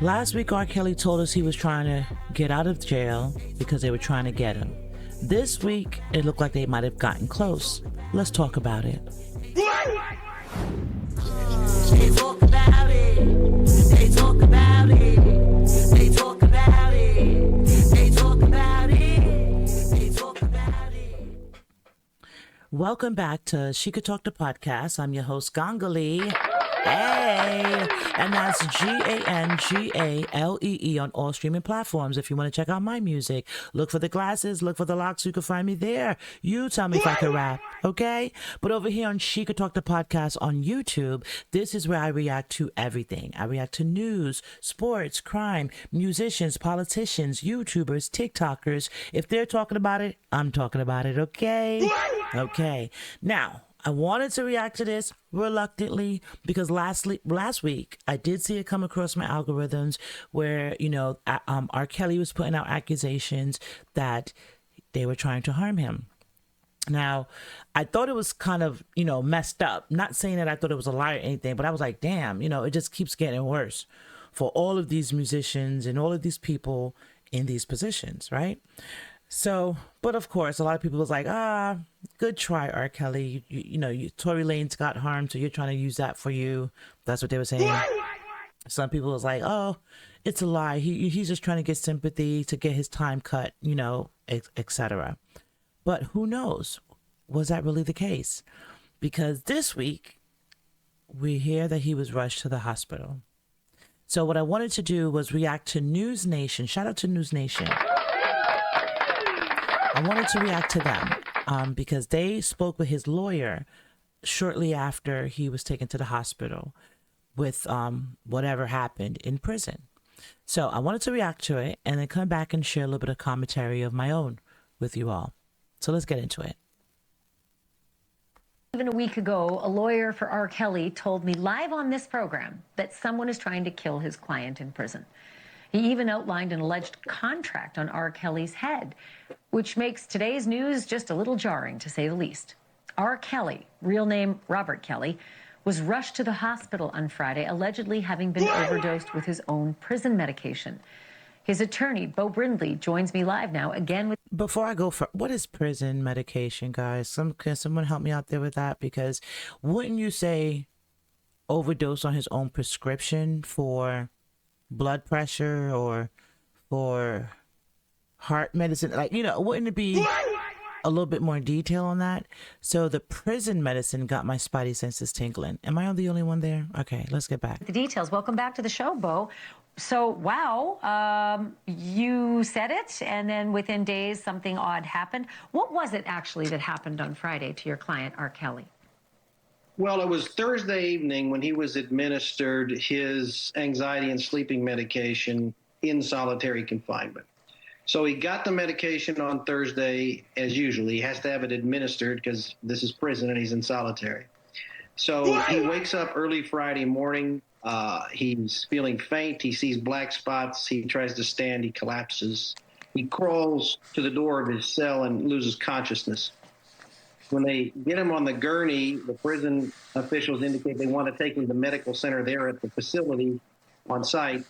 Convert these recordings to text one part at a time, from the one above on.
Last week, R. Kelly told us he was trying to get out of jail because they were trying to get him. This week, it looked like they might have gotten close. Let's talk about it. They talk about it. They talk about it. They talk about it. They talk about it. They talk about it. Welcome back to She Could Talk the Podcast. I'm your host, Gangalee. Hey, and that's Gangalee on all streaming platforms. If you want to check out my music, look for the glasses, look for the locks. You can find me there. You tell me if I can rap, okay? But over here on She Could Talk the Podcast on YouTube, this is where I react to everything. I react to news, sports, crime, musicians, politicians, YouTubers, TikTokers. If they're talking about it, I'm talking about it, okay? Okay. Now, I wanted to react to this reluctantly because last week I did see it come across my algorithms where, R. Kelly was putting out accusations that they were trying to harm him. Now, I thought it was kind of, messed up. Not saying that I thought it was a lie or anything, but I was like, damn, it just keeps getting worse for all of these musicians and all of these people in these positions, right? So, but of course, a lot of people was like, good try, R. Kelly. Tory Lanez got harmed, so you're trying to use that for you. That's what they were saying. Some people was like, oh, it's a lie. He's just trying to get sympathy to get his time cut, etc. But who knows? Was that really the case? Because this week, we hear that he was rushed to the hospital. So what I wanted to do was react to News Nation. Shout out to News Nation. I wanted to react to them because they spoke with his lawyer shortly after he was taken to the hospital with whatever happened in prison. So I wanted to react to it and then come back and share a little bit of commentary of my own with you all. So let's get into it. Even a week ago, a lawyer for R. Kelly told me live on this program that someone is trying to kill his client in prison. He even outlined an alleged contract on R. Kelly's head, which makes today's news just a little jarring, to say the least. R. Kelly, real name Robert Kelly, was rushed to the hospital on Friday, allegedly having been overdosed with his own prison medication. His attorney, Bo Brindley, joins me live now again with... Before I go, what is prison medication, guys? Can someone help me out there with that? Because wouldn't you say overdose on his own prescription for blood pressure or for heart medicine? Wouldn't it be a little bit more detail on that? So the prison medicine got my spidey senses tingling. Am I the only one there? Okay, let's get back. The details. Welcome back to the show, Bo. So, wow, you said it, and then within days, something odd happened. What was it actually that happened on Friday to your client, R. Kelly? Well, it was Thursday evening when he was administered his anxiety and sleeping medication in solitary confinement. So he got the medication on Thursday, as usual. He has to have it administered because this is prison and he's in solitary. So he wakes up early Friday morning. He's feeling faint. He sees black spots. He tries to stand. He collapses. He crawls to the door of his cell and loses consciousness. When they get him on the gurney, the prison officials indicate they want to take him to the medical center there at the facility on site,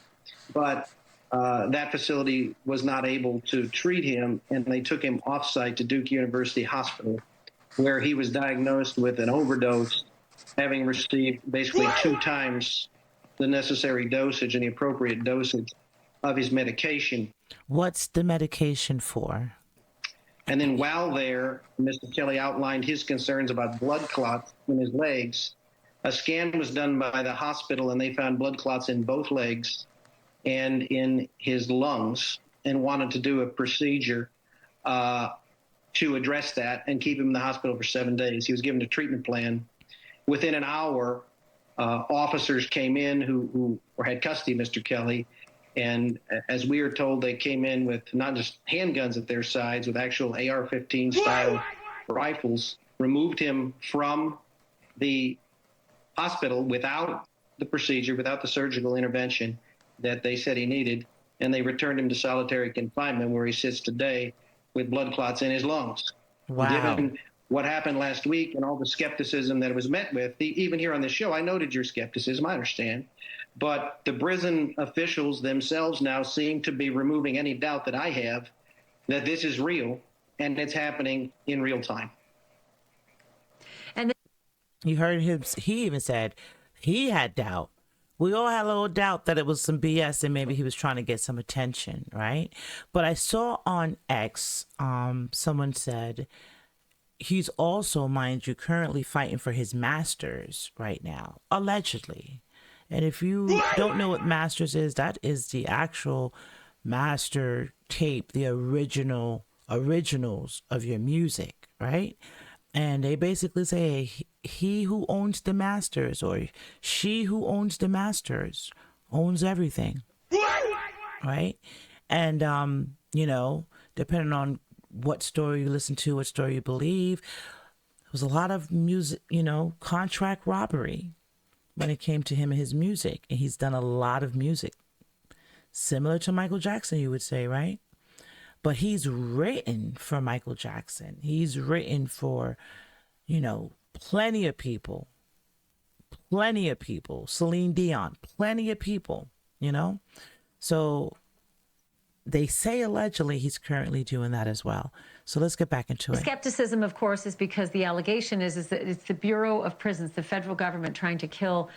but that facility was not able to treat him, and they took him off-site to Duke University Hospital, where he was diagnosed with an overdose, having received basically 2 times the necessary dosage and the appropriate dosage of his medication. What's the medication for? And then while there, Mr. Kelly outlined his concerns about blood clots in his legs. A scan was done by the hospital, and they found blood clots in both legs and in his lungs, and wanted to do a procedure to address that and keep him in the hospital for 7 days. He was given a treatment plan. Within an hour, officers came in who had custody of Mr. Kelly. And as we are told, they came in with not just handguns at their sides, with actual AR-15 style rifles, removed him from the hospital without the procedure, without the surgical intervention that they said he needed. And they returned him to solitary confinement, where he sits today with blood clots in his lungs. Wow. Given what happened last week and all the skepticism that it was met with, even here on this show, I noted your skepticism, I understand. But the prison officials themselves now seem to be removing any doubt that I have that this is real and it's happening in real time. And You heard him, he even said he had doubt. We all had a little doubt that it was some BS and maybe he was trying to get some attention, right? But I saw on X, someone said he's also, mind you, currently fighting for his masters right now, allegedly. And if you don't know what masters is, that is the actual master tape, the originals of your music, right? And they basically say he who owns the masters or she who owns the masters owns everything, right? And you know, depending on what story you listen to, what story you believe, there was a lot of music, you know, contract robbery when it came to him and his music. And he's done a lot of music similar to Michael Jackson, you would say, right? But he's written for Michael Jackson. He's written for, you know, plenty of people. Celine Dion, plenty of people, you know? So they say allegedly he's currently doing that as well. So let's get back into it. skepticism, of course, is because the allegation is that it's the Bureau of Prisons, the federal government, trying to kill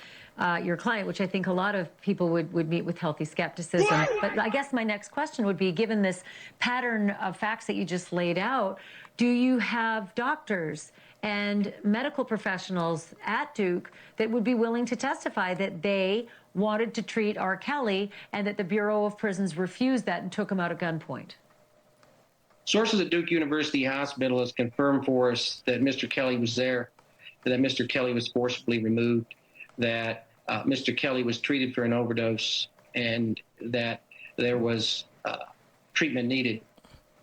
your client, which I think a lot of people would meet with healthy skepticism. But I guess my next question would be, given this pattern of facts that you just laid out, do you have doctors and medical professionals at Duke that would be willing to testify that they wanted to treat R. Kelly and that the Bureau of Prisons refused that and took him out at gunpoint? Sources at Duke University Hospital has confirmed for us that Mr. Kelly was there, that Mr. Kelly was forcibly removed, that Mr. Kelly was treated for an overdose, and that there was treatment needed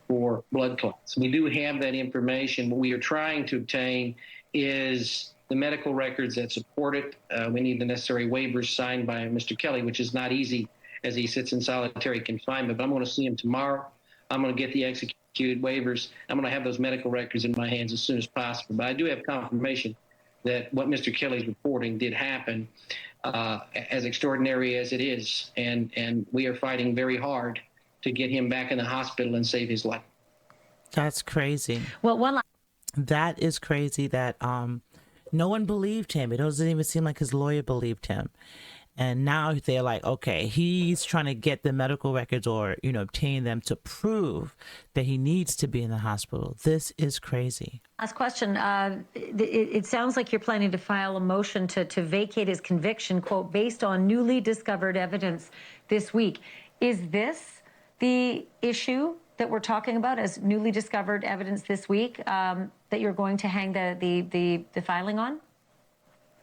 for blood clots. We do have that information. What we are trying to obtain is the medical records that support it. We need the necessary waivers signed by Mr. Kelly, which is not easy as he sits in solitary confinement. But I'm going to see him tomorrow. I'm going to get the executed waivers. I'm going to have those medical records in my hands as soon as possible. But I do have confirmation that what Mr. Kelly's reporting did happen, as extraordinary as it is. And we are fighting very hard to get him back in the hospital and save his life. That's crazy. Well, That is crazy that no one believed him. It doesn't even seem like his lawyer believed him. And now they're like, okay, he's trying to get the medical records or, you know, obtain them to prove that he needs to be in the hospital. This is crazy. last question. It sounds like you're planning to file a motion to vacate his conviction, quote, based on newly discovered evidence this week. Is this the issue that we're talking about as newly discovered evidence this week that you're going to hang the filing on?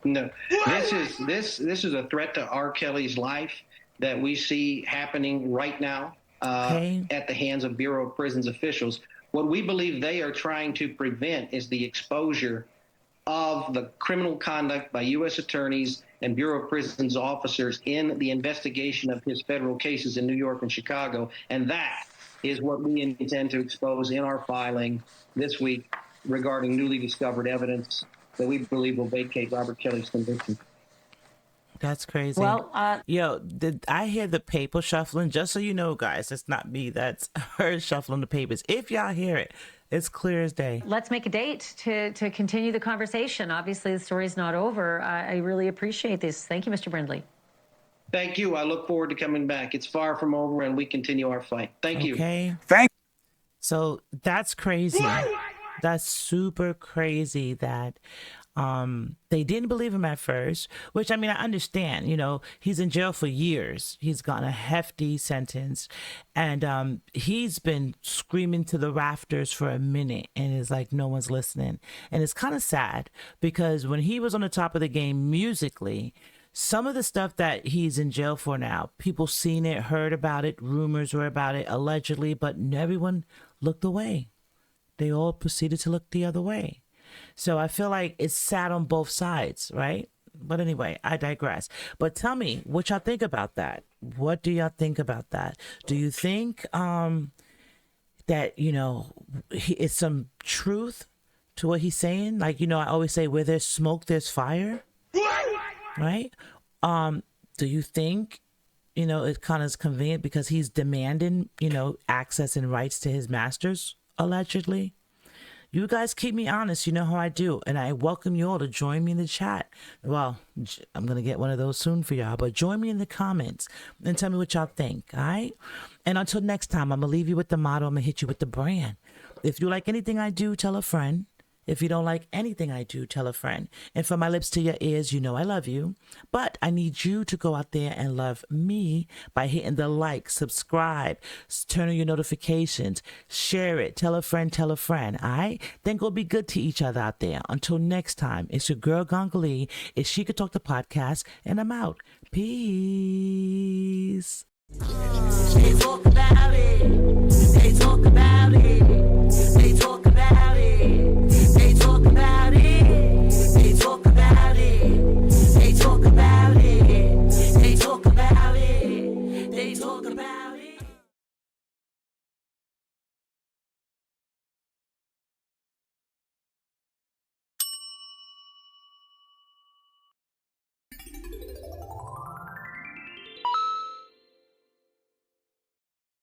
No, this is a threat to R. Kelly's life that we see happening right now at the hands of Bureau of Prisons officials. What we believe they are trying to prevent is the exposure of the criminal conduct by U.S. attorneys and Bureau of Prisons officers in the investigation of his federal cases in New York and Chicago. And that is what we intend to expose in our filing this week regarding newly discovered evidence that we believe will vacate Robert Kelly's conviction. That's crazy. Well, Yo, did I hear the paper shuffling? Just so you know, guys, it's not me. That's her shuffling the papers. If y'all hear it, it's clear as day. let's make a date to continue the conversation. Obviously, the story's not over. I really appreciate this. Thank you, Mr. Brindley. Thank you. I look forward to coming back. It's far from over, and we continue our fight. Thank you. Okay. So that's crazy. That's super crazy that they didn't believe him at first, which, I mean, I understand. You know, he's in jail for years. He's gotten a hefty sentence, and he's been screaming to the rafters for a minute, and it's like no one's listening. And it's kind of sad because when he was on the top of the game musically, some of the stuff that he's in jail for now, people seen it, heard about it, rumors were about it, allegedly, but everyone looked away. They all proceeded to look the other way. So I feel like it's sad on both sides, right? But anyway, I digress. But tell me what y'all think about that. What do y'all think about that? Do you think that, you know, it's some truth to what he's saying? Like, I always say, where there's smoke, there's fire. Right? Do you think, it kind of is convenient because he's demanding, access and rights to his masters, allegedly? You guys keep me honest. You know how I do. And I welcome you all to join me in the chat. Well, I'm going to get one of those soon for y'all. But join me in the comments and tell me what y'all think. All right? And until next time, I'm going to leave you with the motto. I'm going to hit you with the brand. If you like anything I do, tell a friend. If you don't like anything I do, tell a friend. And from my lips to your ears, you know I love you. But I need you to go out there and love me by hitting the like, subscribe, turn on your notifications, share it, tell a friend, all right? Then go be good to each other out there. Until next time, it's your girl Gongali. It's She Could Talk the Podcast, and I'm out. Peace. They talk about it. They talk about it. They talk about it. They talk about it. They talk about it. They talk about it.